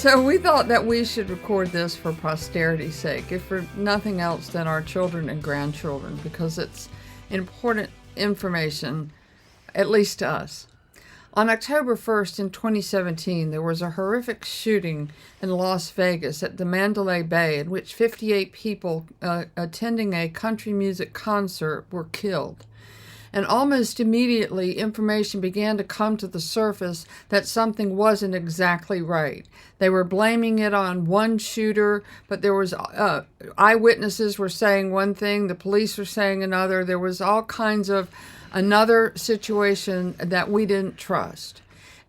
So we thought that we should record this for posterity's sake, if for nothing else than our children and grandchildren, because it's important information, at least to us. On October 1st in 2017, there was a horrific shooting in Las Vegas at the Mandalay Bay in which 58 people attending a country music concert were killed. And almost immediately, information began to come to the surface that something wasn't exactly right. They were blaming it on one shooter, but there was eyewitnesses were saying one thing, the police were saying another. There was all kinds of another situation that we didn't trust.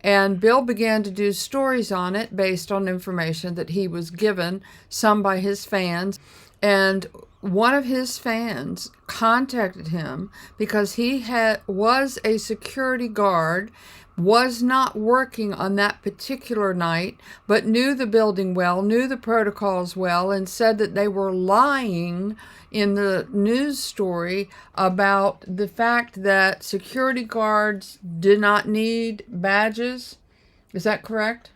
And Bill began to do stories on it based on information that he was given, some by his fans. And one of his fans contacted him because he was a security guard, was not working on that particular night, but knew the building well, knew the protocols well, and said that they were lying in the news story about the fact that security guards did not need badges. Is that correct?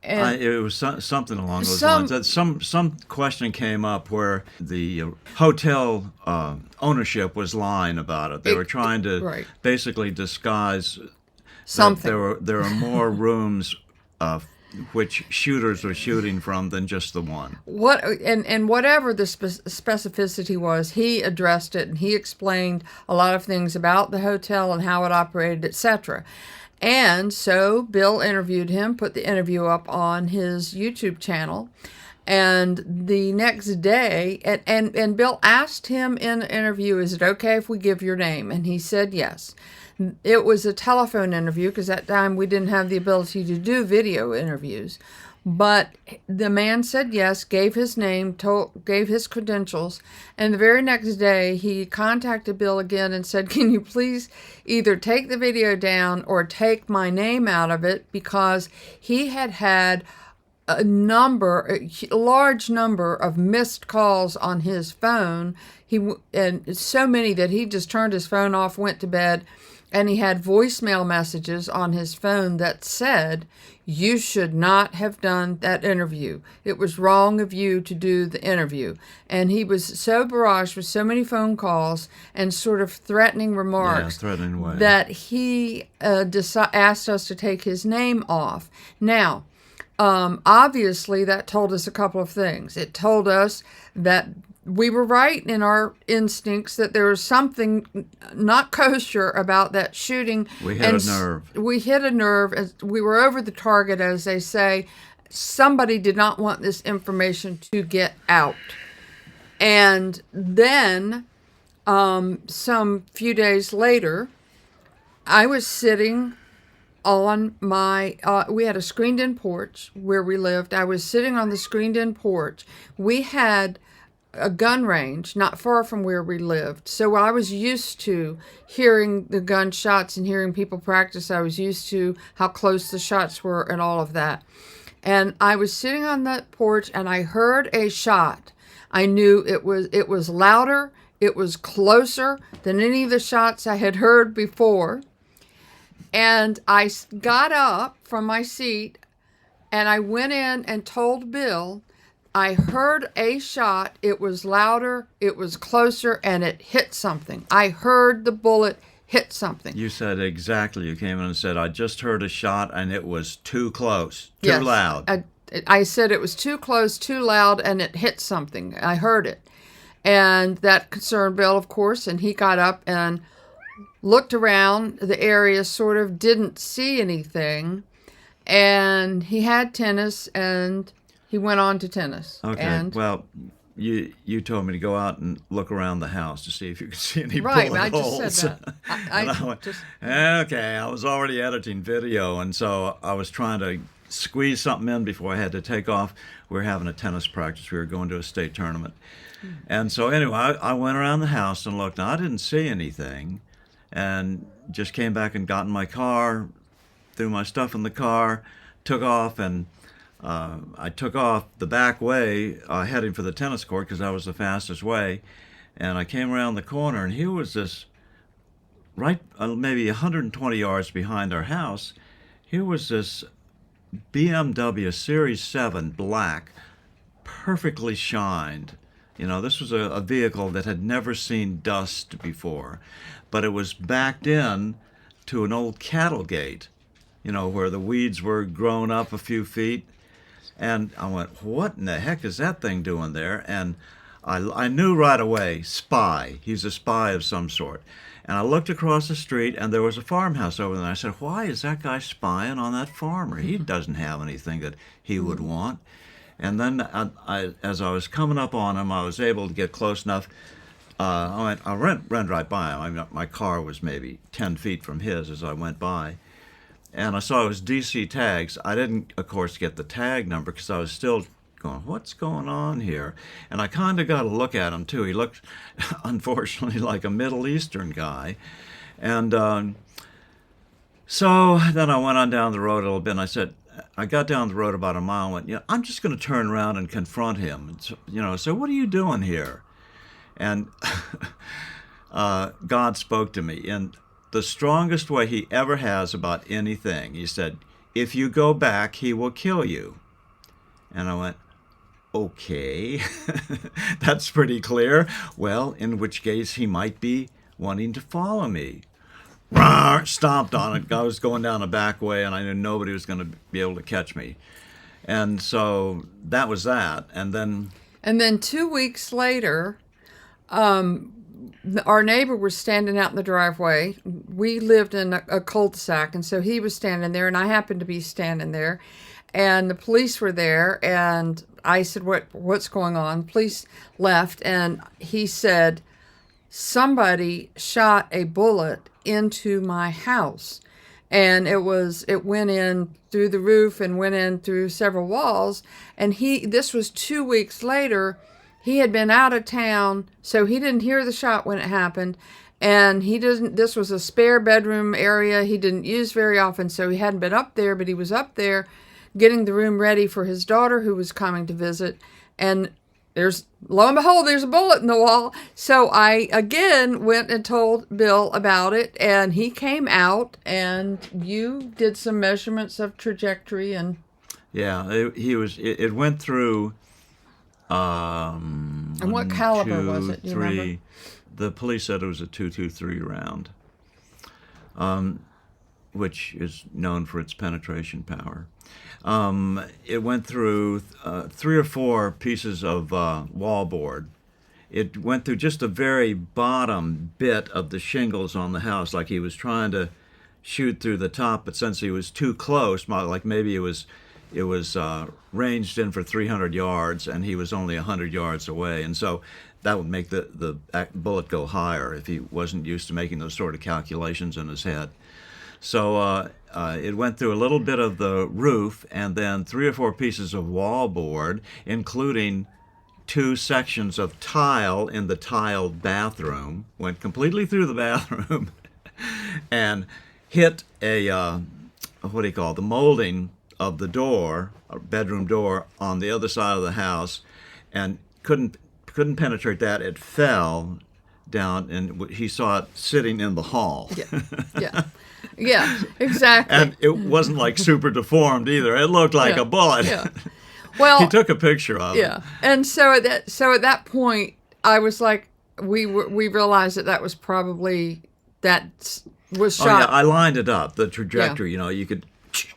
It was something along those lines. That some question came up where the hotel ownership was lying about it. They were trying to basically disguise something. There are more rooms which shooters were shooting from than just the one. And whatever the specificity was, he addressed it and he explained a lot of things about the hotel and how it operated, etc. And so Bill interviewed him, put the interview up on his YouTube channel. And the next day, and Bill asked him in the interview, is it okay if we give your name? And he said yes. It was a telephone interview because at that time we didn't have the ability to do video interviews. But the man said yes, gave his name, gave his credentials, and the very next day he contacted Bill again and said, can you please either take the video down or take my name out of it, because he had a large number of missed calls on his phone, and so many that he just turned his phone off, went to bed, and he had voicemail messages on his phone that said, you should not have done that interview. It was wrong of you to do the interview. And he was so barraged with so many phone calls and sort of threatening remarks that he asked us to take his name off. Now, obviously, that told us a couple of things. It told us that we were right in our instincts that there was something not kosher about that shooting. We hit a nerve. We hit a nerve. We were over the target, as they say. Somebody did not want this information to get out. And then, some few days later, I was sitting on my, we had a screened-in porch where we lived. I was sitting on the screened-in porch. We had a gun range not far from where we lived. So I was used to hearing the gunshots and hearing people practice. I was used to how close the shots were and all of that. And I was sitting on that porch and I heard a shot. I knew it was louder, it was closer than any of the shots I had heard before. And I got up from my seat and I went in and told Bill, I heard a shot, it was louder, it was closer, and it hit something. I heard the bullet hit something. You said exactly. You came in and said, I just heard a shot, and it was too close, too loud. I said it was too close, too loud, and it hit something. I heard it. And that concerned Bill, of course, and he got up and looked around the area, sort of didn't see anything. And he had tennis, and he went on to tennis. Okay. Well, you told me to go out and look around the house to see if you could see any bullet holes. Right, I just said that. I went, okay, I was already editing video, and so I was trying to squeeze something in before I had to take off. We were having a tennis practice. We were going to a state tournament. And so anyway, I went around the house and looked. Now, I didn't see anything, and just came back and got in my car, threw my stuff in the car, took off, and I took off the back way, heading for the tennis court because that was the fastest way. And I came around the corner, and here was this, maybe 120 yards behind our house, here was this BMW Series 7 black, perfectly shined. This was a vehicle that had never seen dust before, but it was backed in to an old cattle gate, where the weeds were grown up a few feet. And I went, what in the heck is that thing doing there? And I knew right away, spy. He's a spy of some sort. And I looked across the street, and there was a farmhouse over there. And I said, why is that guy spying on that farmer? He doesn't have anything that he would want. And then as I was coming up on him, I was able to get close enough. I ran right by him. I mean, my car was maybe 10 feet from his as I went by. And I saw it was DC tags. I didn't, of course, get the tag number because I was still going, what's going on here? And I kind of got a look at him, too. He looked, unfortunately, like a Middle Eastern guy. And so then I went on down the road a little bit, and I got down the road about a mile and went, I'm just going to turn around and confront him. And so what are you doing here? And God spoke to me in the strongest way he ever has about anything. He said, if you go back, he will kill you. And I went, okay, that's pretty clear. Well, in which case he might be wanting to follow me. Rawr, stomped on it. I was going down a back way, and I knew nobody was going to be able to catch me. And so that was that. And then 2 weeks later, our neighbor was standing out in the driveway. We lived in a cul-de-sac, and so he was standing there, and I happened to be standing there. And the police were there, and I said, what's going on? Police left, and he said, somebody shot a bullet into my house. And it went in through the roof and went in through several walls. And this was 2 weeks later. He had been out of town, so he didn't hear the shot when it happened. And this was a spare bedroom area he didn't use very often, so he hadn't been up there, but he was up there getting the room ready for his daughter who was coming to visit. And lo and behold, there's a bullet in the wall. So I, again, went and told Bill about it, and he came out, and you did some measurements of trajectory. And yeah, it went through... and what caliber was it? Do you remember? The police said it was a .223 round, which is known for its penetration power. It went through 3 or 4 pieces of wallboard. It went through just the very bottom bit of the shingles on the house, like he was trying to shoot through the top, but since he was too close, like maybe it was ranged in for 300 yards, and he was only 100 yards away, and so that would make the bullet go higher if he wasn't used to making those sort of calculations in his head. So it went through a little bit of the roof, and then 3 or 4 pieces of wallboard, including 2 sections of tile in the tiled bathroom, went completely through the bathroom, and hit the molding of the door, a bedroom door, on the other side of the house, and couldn't penetrate that. It fell down, and he saw it sitting in the hall. Yeah, exactly. And it wasn't like super deformed either. It looked like a bullet. Yeah. Well, he took a picture of it. Yeah, and so at that point, I was like, we realized that was probably was shot. Oh yeah, I lined it up. The trajectory, you could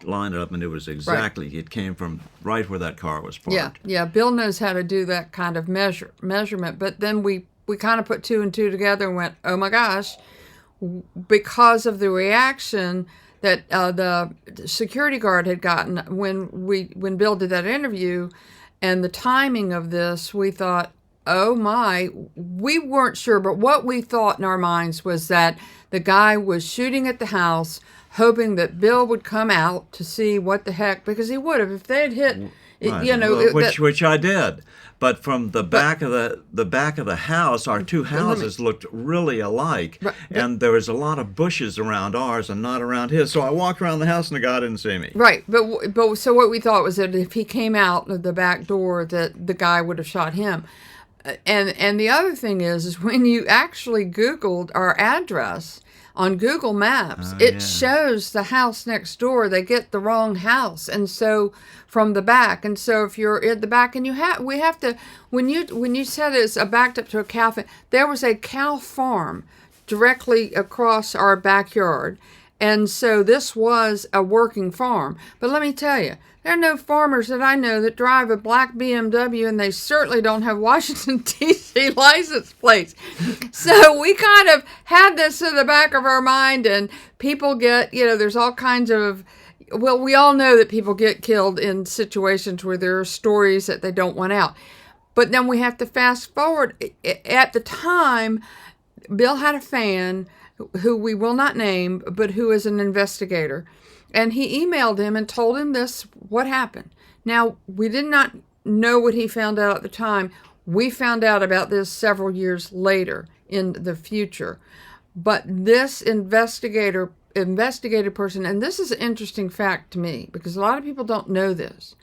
line it up, and it was exactly. Right. It came from right where that car was parked. Yeah. Bill knows how to do that kind of measurement. But then we kind of put 2 and 2 together and went, oh my gosh, because of the reaction that the security guard had gotten when Bill did that interview, and the timing of this, we thought, oh my, we weren't sure, but what we thought in our minds was that the guy was shooting at the house, hoping that Bill would come out to see what the heck, because he would have if they had hit, right. Which I did. But from the back of the house, our 2 houses looked really alike, and there was a lot of bushes around ours and not around his. So I walked around the house, and the guy didn't see me. Right, but so what we thought was that if he came out of the back door, that the guy would have shot him. And the other thing is when you actually Googled our address on Google Maps, Oh, it yeah. shows the house next door. They get the wrong house, and so from the back, and so if you're at the back, and we have to when you said it's backed up to a cow farm, there was a cow farm directly across our backyard. And so this was a working farm. But let me tell you, there are no farmers that I know that drive a black BMW, and they certainly don't have Washington, D.C. license plates. So we kind of had this in the back of our mind, and people get, there's all kinds of, well, we all know that people get killed in situations where there are stories that they don't want out. But then we have to fast forward. At the time, Bill had a fan who we will not name, but who is an investigator. And he emailed him and told him what happened. Now, we did not know what he found out at the time. We found out about this several years later in the future. But this investigated person, and this is an interesting fact to me, because a lot of people don't know this.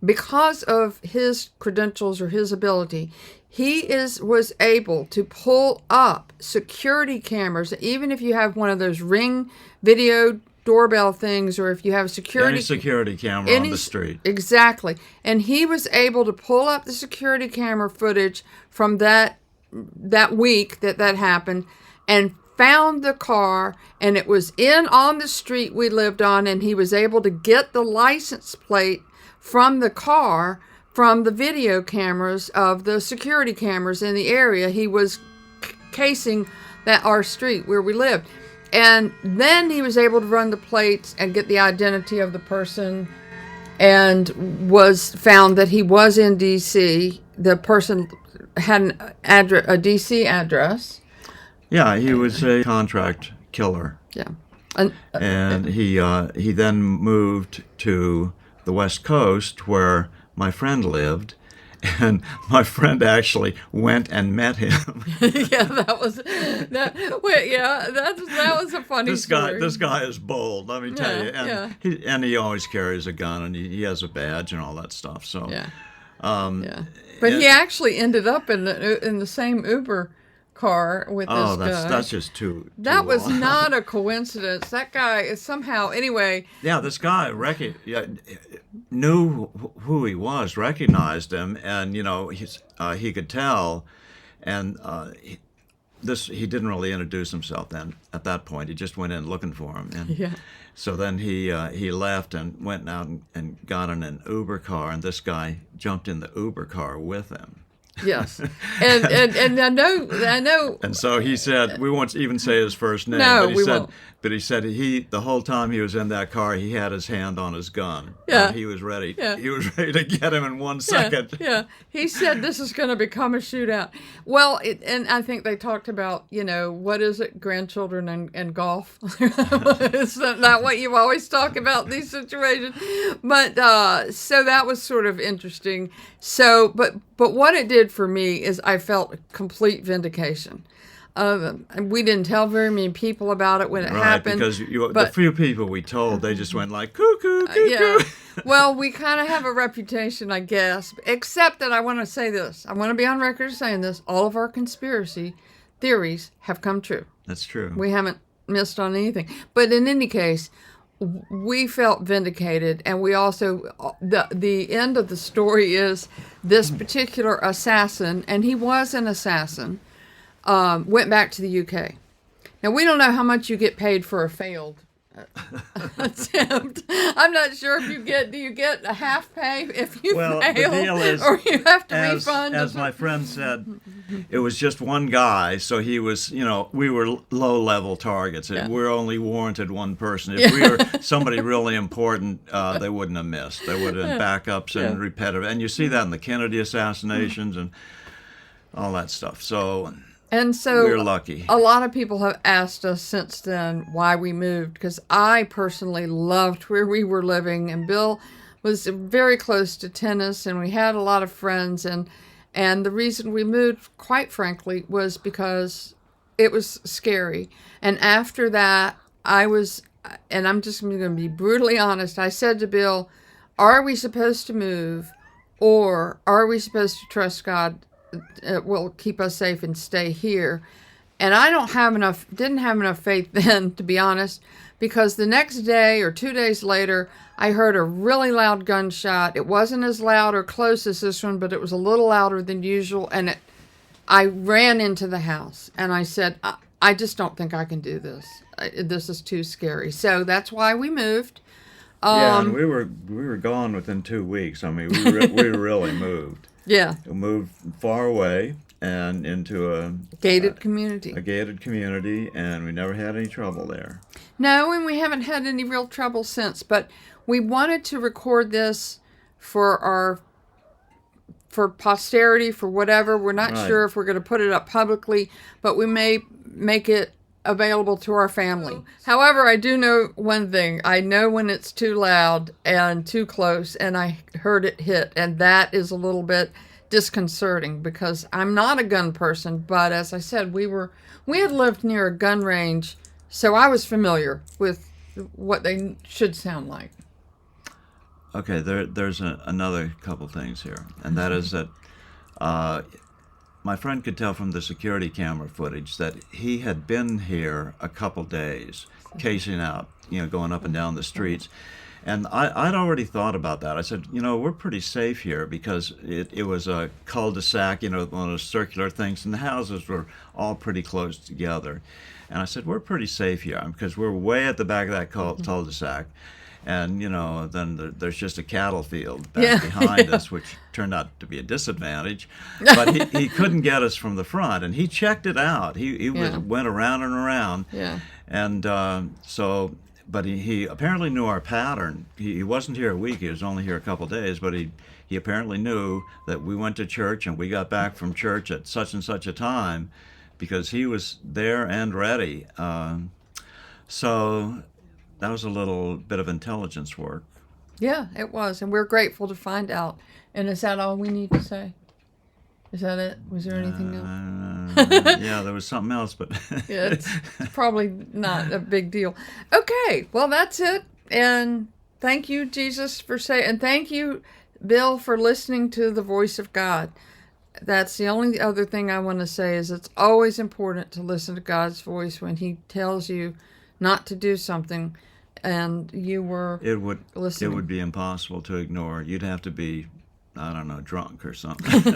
Because of his credentials or his ability, he was able to pull up security cameras, even if you have one of those Ring video doorbell things, or if you have Any security camera on the street. Exactly. And he was able to pull up the security camera footage from that week that happened, and found the car, and it was on the street we lived on, and he was able to get the license plate from the car from the video cameras of the security cameras in the area. He was casing our street where we lived. And then he was able to run the plates and get the identity of the person, and was found that he was in D.C. The person had a D.C. address. Yeah, he was a contract killer. Yeah. And he then moved to the West Coast, where my friend lived, and my friend actually went and met him. Yeah, that was a funny story. This guy is bold, let me tell you, and he always carries a gun, and he has a badge and all that stuff. So yeah, but he actually ended up in the same Uber car with this guy. That's just too. That was not a coincidence. That guy is somehow, anyway. Yeah, this guy knew who he was, recognized him, and he could tell, and he didn't really introduce himself then. At that point, he just went in looking for him, and so then he left and went out and got in an Uber car, and this guy jumped in the Uber car with him. Yes, and I know. And so he said, we won't even say his first name. No, but we won't. But he said the whole time he was in that car, he had his hand on his gun. Yeah, and he was ready. Yeah. He was ready to get him in 1 second. Yeah. He said this is going to become a shootout. Well, and I think they talked about, what is it, grandchildren and golf. Is that what you always talk about in these situations? But so that was sort of interesting. So, but what it did for me is I felt complete vindication. We didn't tell very many people about it when it happened. Because the few people we told, they just went like, cuckoo, cuckoo. Yeah. Well, we kind of have a reputation, I guess, except that I want to say this. I want to be on record saying this. All of our conspiracy theories have come true. That's true. We haven't missed on anything. But in any case, we felt vindicated, and we also, the end of the story is this particular assassin, and he was an assassin, went back to the UK. Now, we don't know how much you get paid for a failed attempt. I'm not sure if do you get a half pay if you fail? The deal is, or you have to refund? As my friend said, it was just one guy, so he was, we were low-level targets. Yeah. We're only warranted one person. If we were somebody really important, they wouldn't have missed. There would have been backups and repetitive. And you see that in the Kennedy assassinations and all that stuff. And so we're lucky. A lot of people have asked us since then why we moved, because I personally loved where we were living, and Bill was very close to tennis, and we had a lot of friends, and the reason we moved, quite frankly, was because it was scary. And after that, and I'm just going to be brutally honest, I said to Bill, are we supposed to move, or are we supposed to trust God will keep us safe and stay here? And I didn't have enough faith then, to be honest, because the next day or 2 days later, I heard a really loud gunshot. It wasn't as loud or close as this one, but it was a little louder than usual. And I ran into the house and I said, I just don't think I can do this. This is too scary. So that's why we moved. Yeah, and we were gone within 2 weeks. I mean, we really moved. Yeah. We moved far away and into a gated community. A gated community, and we never had any trouble there. No, and we haven't had any real trouble since. But we wanted to record this for posterity, for whatever. We're not sure if we're going to put it up publicly, but we may make it available to our family. However, I do know one thing. I know when it's too loud and too close, and I heard it hit, and that is a little bit disconcerting because I'm not a gun person, but as I said, we had lived near a gun range, so I was familiar with what they should sound like. Okay, there's another couple things here, and that is that my friend could tell from the security camera footage that he had been here a couple days, casing out, going up and down the streets. And I'd already thought about that. I said, we're pretty safe here because it was a cul-de-sac, one of those circular things, and the houses were all pretty close together. And I said, we're pretty safe here because we're way at the back of that cul-de-sac. And, then there's just a cattle field back behind us, which turned out to be a disadvantage. But he couldn't get us from the front, and he checked it out. He went around and around. Yeah. And but he apparently knew our pattern. He wasn't here a week. He was only here a couple days, but he apparently knew that we went to church and we got back from church at such and such a time because he was there and ready. So that was a little bit of intelligence work. Yeah, it was, and we're grateful to find out. And is that all we need to say? Is that it? Was there anything else? Yeah, there was something else, but yeah, it's probably not a big deal. Okay, well, that's it. And thank you, Jesus, and thank you, Bill, for listening to the voice of God. That's the only other thing I want to say is it's always important to listen to God's voice when he tells you not to do something, and you were listening. It would be impossible to ignore. You'd have to be, I don't know, drunk or something.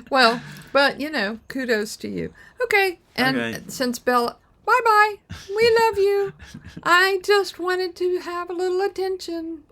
Well, but, kudos to you. Okay, and since Bella, bye-bye. We love you. I just wanted to have a little attention.